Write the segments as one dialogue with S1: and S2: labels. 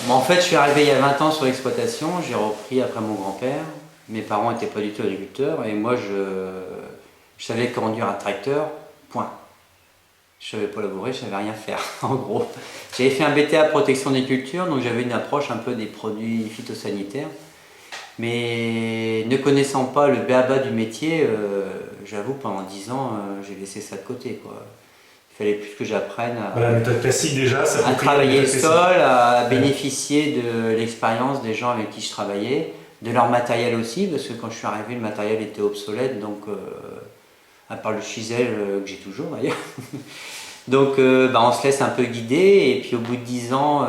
S1: Bon, en fait, je suis arrivé il y a 20 ans sur l'exploitation, j'ai repris après mon grand-père. Mes parents n'étaient pas du tout agriculteurs et moi je savais conduire un tracteur, point. Je savais pas labourer, je savais rien faire, en gros. J'avais fait un BTA protection des cultures, donc j'avais une approche un peu des produits phytosanitaires. Mais ne connaissant pas le b.a.-ba du métier, j'avoue pendant 10 ans, j'ai laissé ça de côté, quoi. Il fallait plus que j'apprenne
S2: La méthode classique déjà, ça
S1: à
S2: peut créer la
S1: travailler le
S2: méthode classique.
S1: sol, à
S2: Ouais.
S1: bénéficier de l'expérience des gens avec qui je travaillais, de leur matériel aussi, parce que quand je suis arrivé, le matériel était obsolète, donc à part le chisel que j'ai toujours d'ailleurs. Donc on se laisse un peu guider, et puis au bout de 10 ans,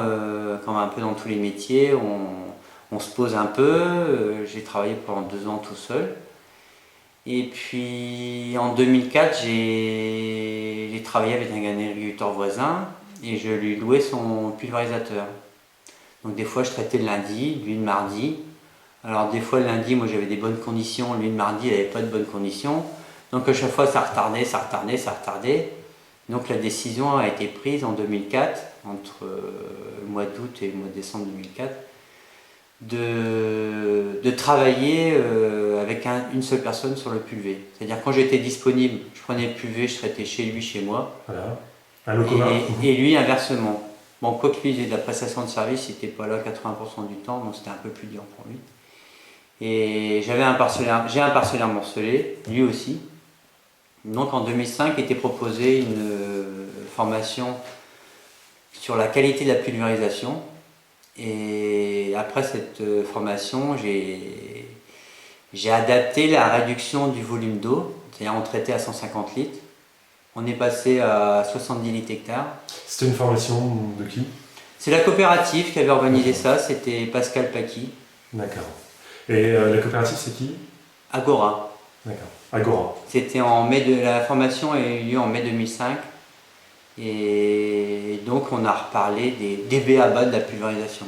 S1: comme un peu dans tous les métiers, on se pose un peu. J'ai travaillé pendant 2 ans tout seul. Et puis en 2004, j'ai travaillé avec un agriculteur voisin et je lui louais son pulvérisateur. Donc des fois je traitais le lundi, lui le mardi. Alors des fois le lundi, moi j'avais des bonnes conditions, lui le mardi il n'avait pas de bonnes conditions. Donc à chaque fois ça retardait, ça retardait, ça retardait. Donc la décision a été prise en 2004, entre le mois d'août et le mois de décembre 2004, de travailler avec une seule personne sur le pulvé. C'est-à-dire quand j'étais disponible, je prenais le pulvé, je traitais chez lui, chez moi.
S2: Voilà. Un lot commun.
S1: Et lui inversement. Bon, quoi que lui, il faisait de la prestation de service, il n'était pas là 80% du temps, donc c'était un peu plus dur pour lui. Et j'ai un parcellaire morcelé, lui aussi. Donc en 2005 était proposée une formation sur la qualité de la pulvérisation. Et après cette formation, j'ai adapté la réduction du volume d'eau, c'est-à-dire on traitait à 150 litres. On est passé à 70 litres hectares.
S2: C'était une formation de qui?
S1: C'est la coopérative qui avait organisé ça, c'était Pascal Paqui.
S2: D'accord. Et la coopérative, c'est qui?
S1: Agora.
S2: D'accord. Agora.
S1: C'était la formation a eu lieu en mai 2005. Et donc on a reparlé des b.a.-ba de la pulvérisation.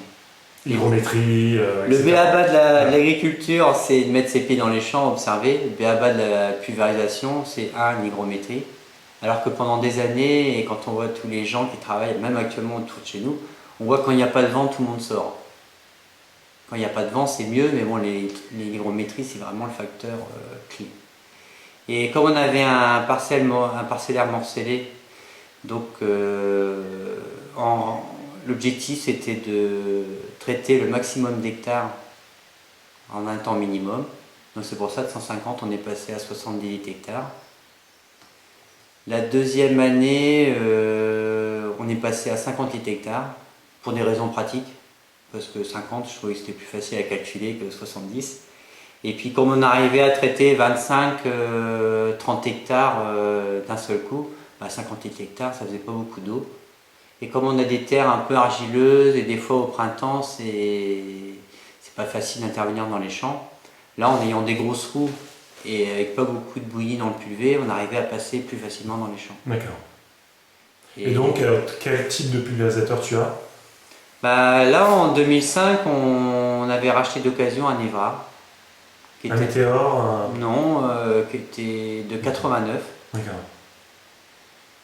S2: Hygrométrie,
S1: Le
S2: etc.
S1: b.a.-ba de l'agriculture, c'est de mettre ses pieds dans les champs, observer. Le b.a.-ba de la pulvérisation, c'est l'hygrométrie. Alors que pendant des années, et quand on voit tous les gens qui travaillent, même actuellement autour de chez nous, on voit quand il n'y a pas de vent, tout le monde sort. Quand il n'y a pas de vent, c'est mieux, mais bon, l'hygrométrie, c'est vraiment le facteur clé. Et comme on avait un parcellaire morcelé, donc l'objectif c'était de traiter le maximum d'hectares en un temps minimum. Donc c'est pour ça de 150 on est passé à 70 litres hectares. La deuxième année on est passé à 50 litres hectares pour des raisons pratiques. Parce que 50 je trouvais que c'était plus facile à calculer que 70. Et puis comme on arrivait à traiter 25-30 hectares d'un seul coup, 50 litres hectares, ça faisait pas beaucoup d'eau. Et comme on a des terres un peu argileuses et des fois au printemps, c'est pas facile d'intervenir dans les champs. Là, en ayant des grosses roues et avec pas beaucoup de bouillie dans le pulvé, on arrivait à passer plus facilement dans les champs.
S2: D'accord. Et donc, quel type de pulvérisateur tu as?
S1: Là, en 2005, on avait racheté d'occasion un Evra.
S2: Un Météor?
S1: Non, qui était de 89.
S2: D'accord.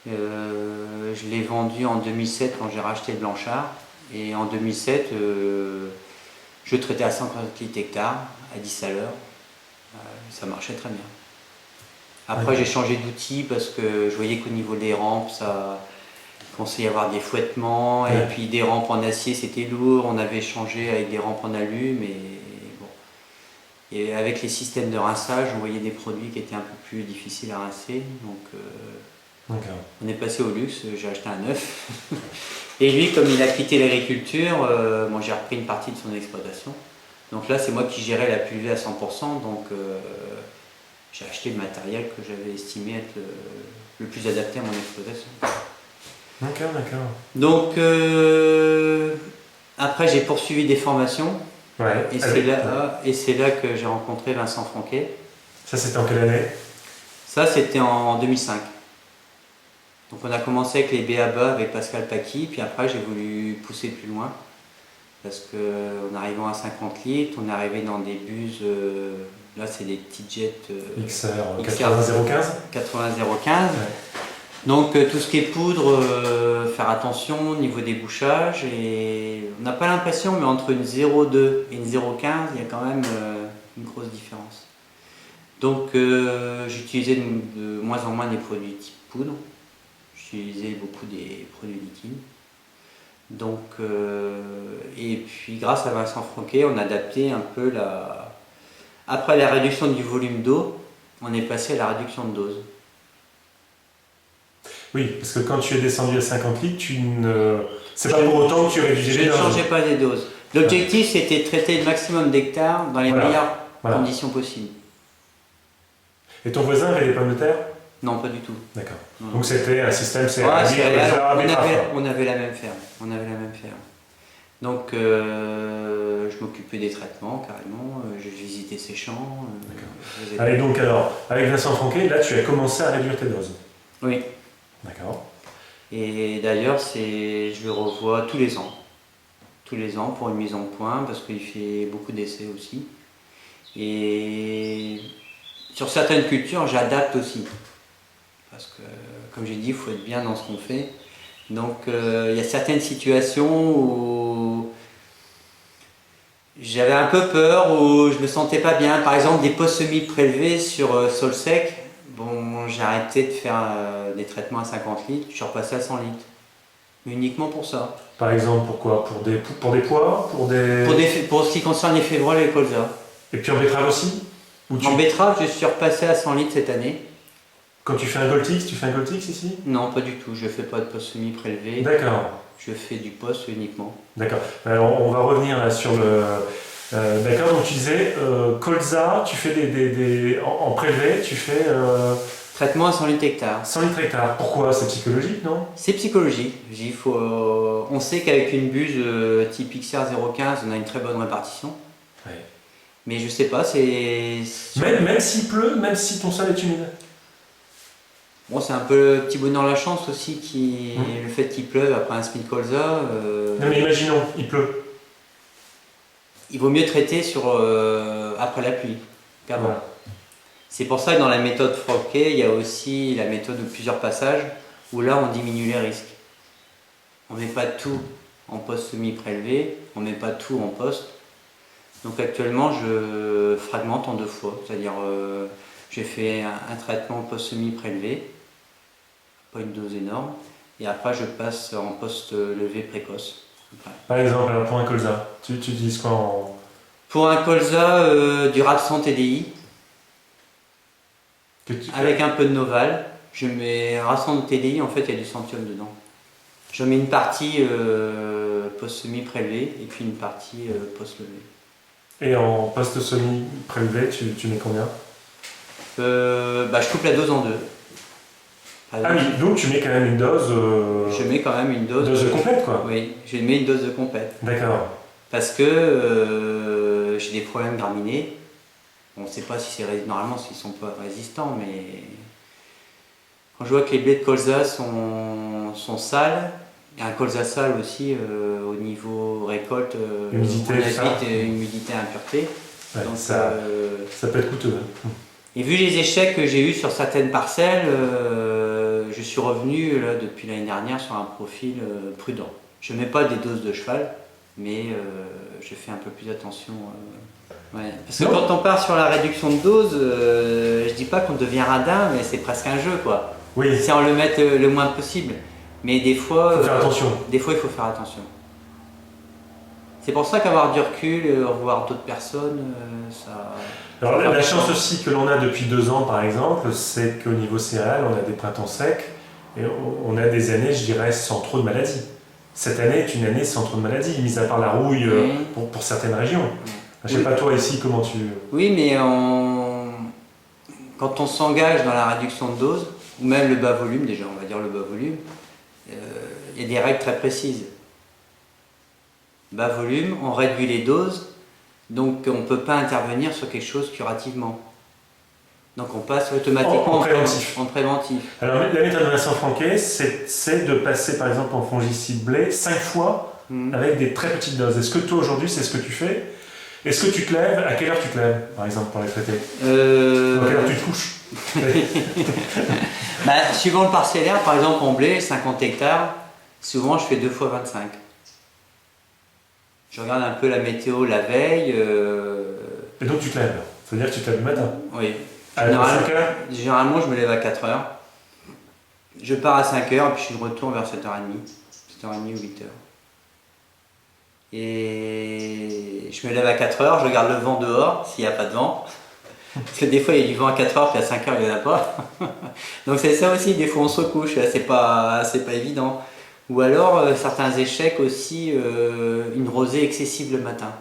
S1: Je l'ai vendu en 2007 quand j'ai racheté le Blanchard. Et en 2007, je traitais à 50 litres hectares, à 10 à l'heure. Ça marchait très bien. Après, j'ai changé d'outil parce que je voyais qu'au niveau des rampes, ça commençait à y avoir des fouettements.
S2: Ouais.
S1: Et puis des rampes en acier, c'était lourd. On avait changé avec des rampes en alu, mais bon. Et avec les systèmes de rinçage, on voyait des produits qui étaient un peu plus difficiles à rincer. Donc, on est passé au luxe, j'ai acheté un neuf. Et lui, comme il a quitté l'agriculture, moi j'ai repris une partie de son exploitation. Donc là, c'est moi qui gérais la pulvée à 100%. Donc j'ai acheté le matériel que j'avais estimé être le plus adapté à mon exploitation.
S2: D'accord.
S1: Donc après, j'ai poursuivi des formations.
S2: Ouais.
S1: Et c'est là que j'ai rencontré Vincent Franquet.
S2: Ça, c'était en quelle année?
S1: Ça, c'était en 2005. Donc on a commencé avec les b.a.-ba avec Pascal Paqui, puis après j'ai voulu pousser plus loin, parce qu'en arrivant à 50 litres, on est arrivé dans des buses, là c'est des petits jets
S2: XR 80015.
S1: 80 015. Donc tout ce qui est poudre, faire attention au niveau des bouchages. Et on n'a pas l'impression, mais entre une 0,2 et une 0,15, il y a quand même une grosse différence. Donc j'utilisais de moins en moins des produits type poudre. J'utilisais beaucoup des produits liquides. Donc, et puis grâce à Vincent Franquet, on a adapté un peu Après la réduction du volume d'eau, on est passé à la réduction de dose.
S2: Oui, parce que quand tu es descendu à 50 litres, c'est pas pour autant que tu réduisais les doses.
S1: Je ne changeais pas les doses. L'objectif, c'était de traiter le maximum d'hectares dans les meilleures conditions possibles.
S2: Et ton voisin avait des pommes de terre?
S1: Non, pas du tout.
S2: D'accord.
S1: Non.
S2: Donc c'était un système
S1: on avait la même ferme. Donc je m'occupais des traitements carrément, je visitais ses champs.
S2: Allez, donc alors, avec Vincent Franquet, là tu as commencé à réduire tes doses.
S1: Oui.
S2: D'accord.
S1: Et d'ailleurs, je le revois tous les ans. Tous les ans pour une mise en point, parce qu'il fait beaucoup d'essais aussi. Et sur certaines cultures, j'adapte aussi. Parce que, comme j'ai dit, il faut être bien dans ce qu'on fait. Donc, il y a certaines situations où j'avais un peu peur, où je me sentais pas bien. Par exemple, des pots semi-prélevés sur sol sec. Bon, j'ai arrêté de faire des traitements à 50 litres, je suis repassé à 100 litres. Uniquement pour ça.
S2: Par exemple, pourquoi? Pour des pois?
S1: Pour ce qui concerne les févroles et les colza.
S2: Et puis en betterave aussi?
S1: En betterave, je suis repassé à 100 litres cette année.
S2: Quand tu fais un Goltix, tu fais un Goltix ici?
S1: Non, pas du tout. Je ne fais pas de post semi-prélevé.
S2: D'accord.
S1: Je fais du post uniquement.
S2: D'accord. Alors, on va revenir là sur le... d'accord, donc tu disais, colza, tu fais en prélevé, tu fais...
S1: Traitement à 100 litres hectare.
S2: 100 litres hectare. Pourquoi? C'est psychologique, non?
S1: C'est psychologique. On sait qu'avec une buse type XR015, on a une très bonne répartition.
S2: Ouais.
S1: Mais je sais pas, c'est...
S2: Même s'il pleut, même si ton sol est humide.
S1: Bon, c'est un peu le petit bonheur la chance aussi, le fait qu'il pleuve après un spin colza.
S2: Non mais imaginons, il pleut.
S1: Il vaut mieux traiter après la pluie qu'avant. Voilà. C'est pour ça que dans la méthode Franquet, il y a aussi la méthode de plusieurs passages où là on diminue les risques. On ne met pas tout en post semi-prélevé, on ne met pas tout en post. Donc actuellement je fragmente en 2 fois, c'est-à-dire j'ai fait un traitement post semi-prélevé, pas une dose énorme, et après je passe en post levé précoce.
S2: Après. Par exemple, alors pour un colza, tu utilises quoi en...
S1: Pour un colza, du Rapsan TDI, avec un peu de Noval. Je mets Rapsan TDI, en fait il y a du Centium dedans. Je mets une partie post semi-prélevé et puis une partie post levé.
S2: Et en post semi-prélevé, tu mets combien?
S1: Je coupe la dose en 2.
S2: Ah oui, donc tu mets quand même une dose...
S1: Je mets quand même une dose...
S2: Dose complète, quoi.
S1: Oui, je mets une dose de complète.
S2: D'accord.
S1: Parce que j'ai des problèmes graminés. On ne sait pas si c'est normalement s'ils sont pas résistants, mais quand je vois que les blés de colza sont sales, il y a un colza sale aussi au niveau récolte,
S2: humidité,
S1: humidité, impureté.
S2: Ouais,
S1: donc,
S2: ça peut être coûteux.
S1: Et vu les échecs que j'ai eus sur certaines parcelles, je suis revenu là, depuis l'année dernière sur un profil prudent. Je ne mets pas des doses de cheval, mais je fais un peu plus attention. Ouais. Parce que quand on part sur la réduction de dose, je dis pas qu'on devient radin, mais c'est presque un jeu, quoi.
S2: Oui.
S1: C'est en le mettre le moins possible. Mais des fois,
S2: faut faire attention.
S1: Des fois, il faut faire attention. C'est pour ça qu'avoir du recul, revoir d'autres personnes, ça...
S2: Alors la chance aussi que l'on a depuis 2 ans, par exemple, c'est qu'au niveau céréales, on a des printemps secs et on a des années, je dirais, sans trop de maladies. Cette année est une année sans trop de maladies, mis à part la rouille pour certaines régions. Je ne sais pas toi ici comment tu...
S1: Oui, mais quand on s'engage dans la réduction de dose, ou même le bas volume, déjà on va dire le bas volume, il y a des règles très précises. Bas volume, on réduit les doses, donc on ne peut pas intervenir sur quelque chose curativement. Donc on passe automatiquement en préventif.
S2: Alors la méthode de Vincent Franquet, c'est de passer par exemple en fongicide blé 5 fois avec des très petites doses. Est-ce que toi aujourd'hui c'est ce que tu fais? Est-ce que tu te lèves? À quelle heure tu te lèves, par exemple, pour les traiter? À quelle heure tu te couches?
S1: Suivant le parcellaire, par exemple en blé, 50 hectares, souvent je fais 2 fois 25. Je regarde un peu la météo la veille.
S2: Et donc tu te lèves? Ça veut dire que tu te lèves le matin?
S1: Oui.
S2: À 5 heures?
S1: Généralement, je me lève à 4 heures. Je pars à 5 heures et puis je retourne vers 7h30. 7h30 ou 8 heures. Et je me lève à 4 heures, je regarde le vent dehors, s'il n'y a pas de vent. Parce que des fois il y a du vent à 4 heures, puis à 5 heures il n'y en a pas. Donc c'est ça aussi, des fois on se couche, c'est pas évident. Ou alors certains échecs aussi, une rosée excessive le matin.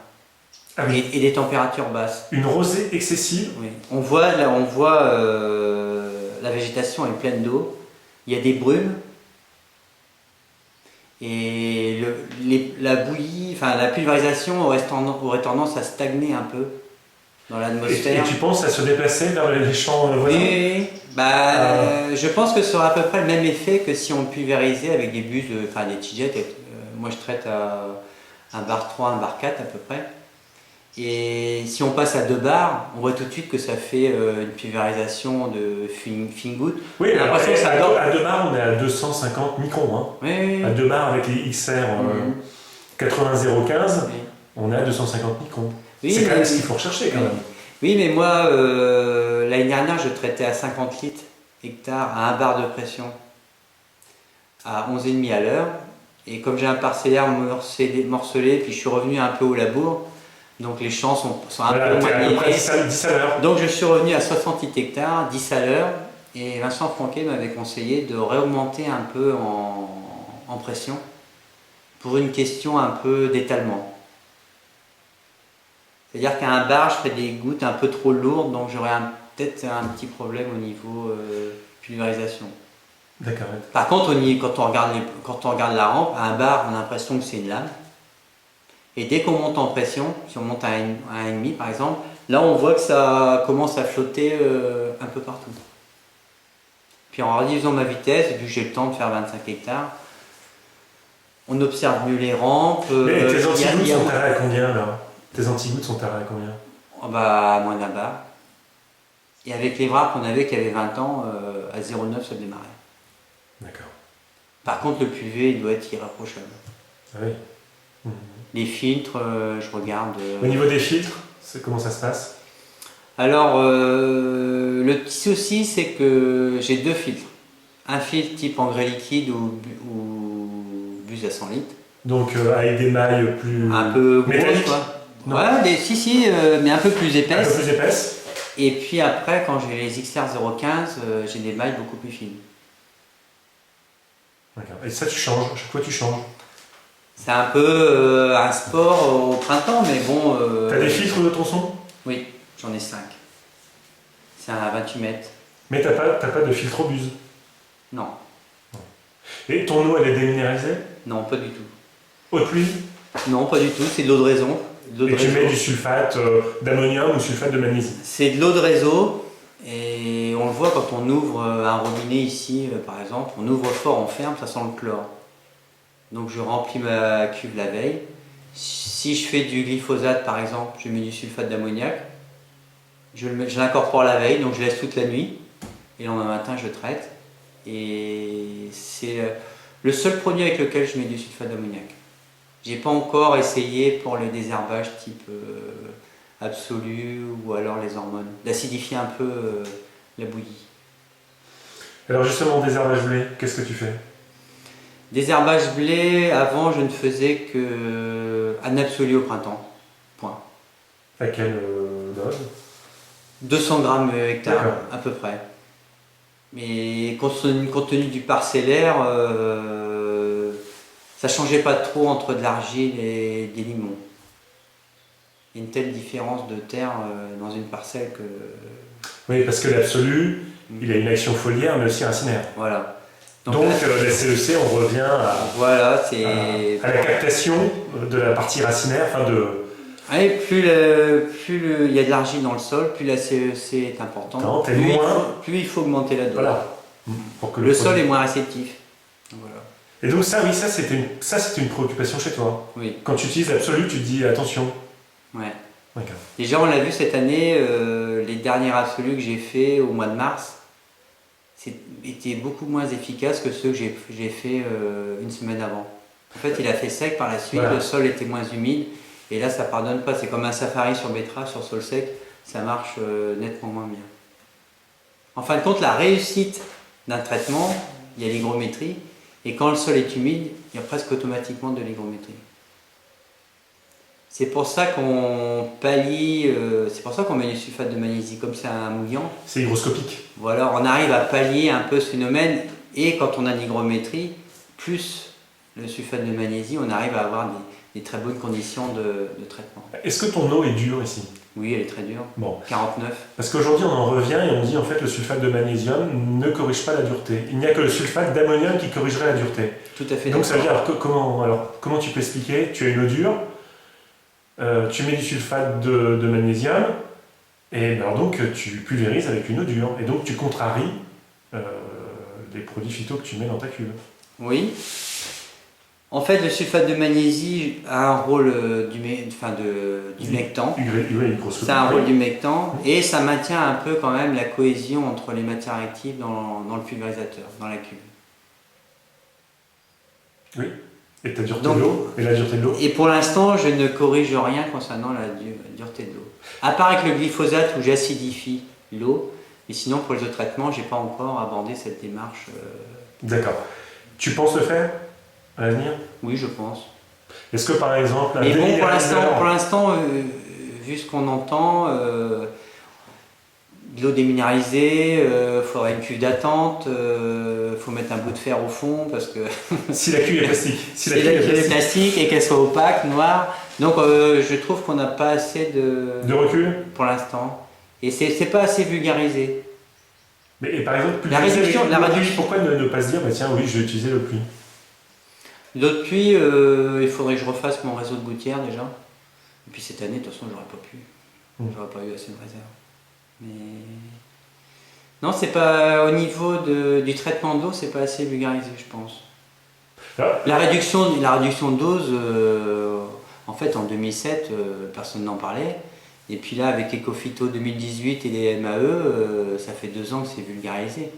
S2: Ah oui.
S1: Et des températures basses.
S2: Une rosée excessive?
S1: Oui. On voit la végétation est pleine d'eau, il y a des brumes. Et la bouillie, enfin la pulvérisation aurait tendance à stagner un peu dans l'atmosphère.
S2: Et tu penses à se déplacer vers les champs voisins?
S1: Oui, je pense que ça aura à peu près le même effet que si on pulvérisait avec des buses, enfin des tigettes. Moi je traite à un bar 3, un bar 4 à peu près. Et si on passe à 2 bars, on voit tout de suite que ça fait une pulvérisation de fine goutte.
S2: Oui, alors, à 2 bars, on est à 250 microns. Hein.
S1: Oui.
S2: À 2 bars avec les XR 80015, oui. On est à 250 microns. Oui, c'est quand même ce qu'il faut rechercher quand même.
S1: Oui, mais moi, l'année dernière, je traitais à 50 litres hectare à 1 bar de pression à 11,5 à l'heure. Et comme j'ai un parcellaire morcelé, puis je suis revenu un peu au labour, donc les champs sont un peu moins élevés.
S2: 10 à l'heure.
S1: Donc je suis revenu à 60 litres hectares, 10 à l'heure. Et Vincent Franquet m'avait conseillé de réaugmenter un peu en pression pour une question un peu d'étalement. C'est-à-dire qu'à un bar, je ferais des gouttes un peu trop lourdes, donc j'aurais peut-être un petit problème au niveau pulvérisation.
S2: D'accord.
S1: Par contre, quand on regarde la rampe, à un bar, on a l'impression que c'est une lame. Et dès qu'on monte en pression, si on monte à 1,5 par exemple, là on voit que ça commence à flotter un peu partout. Puis en réduisant ma vitesse, vu que j'ai le temps de faire 25 hectares, on observe mieux les rampes.
S2: Mais tes anti-gouttes sont tarés à combien là? Tes anti-gouttes sont tarés à combien?
S1: À moins d'un bar. Et avec les wraps qu'on avait qui avaient 20 ans, à 0,9 ça démarrait.
S2: D'accord.
S1: Par contre, le PUV il doit être irréprochable.
S2: Ah oui.
S1: Les filtres, je regarde.
S2: Au niveau des filtres, comment ça se passe?
S1: Alors, le petit souci, c'est que j'ai 2 filtres. Un filtre type engrais liquide ou buse à 100 litres.
S2: Donc, avec des mailles plus.
S1: Un peu grosses, quoi.
S2: Non.
S1: Ouais, mais un peu plus épaisses.
S2: Un peu plus épaisses.
S1: Et puis après, quand j'ai les XR 015, j'ai des mailles beaucoup plus fines.
S2: D'accord. Et ça, tu changes. À chaque fois, tu changes.
S1: C'est un peu un sport au printemps, mais bon.
S2: T'as des filtres de tronçon?
S1: Oui, j'en ai 5. C'est un 28 mètres.
S2: Mais t'as pas de filtre au buse?
S1: Non.
S2: Et ton eau, elle est déminéralisée?
S1: Non, pas du tout.
S2: Eau de pluie?
S1: Non, pas du tout, c'est de l'eau de raison.
S2: Et tu mets du sulfate d'ammonium ou sulfate de magnésie? C'est
S1: de l'eau de réseau. Et on le voit quand on ouvre un robinet ici, par exemple, on ouvre fort, on ferme, ça sent le chlore. Donc je remplis ma cuve la veille. Si je fais du glyphosate par exemple, je mets du sulfate d'ammoniac. Je l'incorpore la veille, donc je laisse toute la nuit. Et le lendemain matin, je traite. Et c'est le seul produit avec lequel je mets du sulfate d'ammoniac. J'ai pas encore essayé pour le désherbage type absolu ou alors les hormones, d'acidifier un peu la bouillie.
S2: Alors justement, désherbage blé, qu'est-ce que tu fais?
S1: Désherbage blé, avant je ne faisais que un absolu au printemps. Point.
S2: À quelle dose?
S1: 200 grammes hectare à peu près. Mais compte tenu du parcellaire, ça changeait pas trop entre de l'argile et des limons. Il y a une telle différence de terre dans une parcelle que...
S2: Oui, parce que l'absolu, il a une action foliaire, mais aussi racinaire.
S1: Voilà.
S2: Donc la CEC, on revient à la captation de la partie racinaire, enfin de...
S1: Oui, plus il y a de l'argile dans le sol, plus la CEC est importante, plus il faut augmenter la dose. Voilà. Pour que le sol est moins réceptif. Voilà.
S2: Et donc ça, oui, ça c'était une préoccupation chez toi.
S1: Oui.
S2: Quand tu utilises l'absolu, tu te dis attention.
S1: Ouais.
S2: D'accord.
S1: Déjà, on l'a vu cette année, les derniers absolus que j'ai fait au mois de mars étaient beaucoup moins efficaces que ceux que j'ai fait une semaine avant. En fait, il a fait sec par la suite,
S2: Voilà.
S1: le sol était moins humide, et là, ça pardonne pas. C'est comme un safari sur betterave, sur sol sec, ça marche nettement moins bien. En fin de compte, la réussite d'un traitement, il y a l'hygrométrie, et quand le sol est humide, il y a presque automatiquement de l'hygrométrie. C'est pour ça qu'on pallie, c'est pour ça qu'on met du sulfate de magnésie, comme c'est un mouillant.
S2: C'est hygroscopique.
S1: Voilà, on arrive à pallier un peu ce phénomène, et quand on a l'hygrométrie, plus le sulfate de magnésie, on arrive à avoir des très bonnes conditions de traitement.
S2: Est-ce que ton eau est dure ici?
S1: Oui, elle est très dure.
S2: Bon.
S1: 49.
S2: Parce qu'aujourd'hui, on en revient et on dit en fait le sulfate de magnésium ne corrige pas la dureté. Il n'y a que le sulfate d'ammonium qui corrigerait la dureté.
S1: Tout à fait.
S2: Donc ça veut dire, comment tu peux expliquer? Tu as une eau dure, tu mets du sulfate de magnésium, et ben, donc tu pulvérises avec une eau dure. Et donc tu contraries les produits phyto que tu mets dans ta cuve.
S1: Oui. En fait, le sulfate de magnésie a un rôle d'humectant. C'est un rôle d'humectant et ça maintient un peu quand même la cohésion entre les matières actives dans le pulvérisateur, dans la cuve.
S2: Oui. Et ta dureté de l'eau et la dureté de l'eau.
S1: Et pour l'instant, je ne corrige rien concernant la dureté de l'eau. À part avec le glyphosate où j'acidifie l'eau, mais sinon pour les autres traitements, j'ai pas encore abordé cette démarche.
S2: D'accord. Tu penses le faire à l'avenir?
S1: Oui, je pense.
S2: Est-ce que par exemple...
S1: Mais bon, pour l'instant, vu ce qu'on entend, de l'eau déminéralisée, faudrait une cuve d'attente, faut mettre un bout de fer au fond parce que...
S2: Si la cuve est plastique.
S1: Si la cuve est plastique et qu'elle soit opaque, noire. Donc je trouve qu'on n'a pas assez de
S2: recul
S1: pour l'instant. Et c'est pas assez vulgarisé.
S2: Mais et par exemple,
S1: la réduction,
S2: pourquoi ne pas se dire, bah, tiens, oui, je vais utiliser l'eau de pluie?
S1: L'eau de pluie, il faudrait que je refasse mon réseau de gouttières déjà. Et puis cette année, de toute façon, j'aurais pas pu. J'aurais pas eu assez de réserve. Mais non, c'est pas au niveau du traitement d'eau, c'est pas assez vulgarisé, je pense. La réduction de dose, en fait, en 2007, personne n'en parlait. Et puis là, avec Ecophyto 2018 et les MAE, ça fait 2 ans que c'est vulgarisé.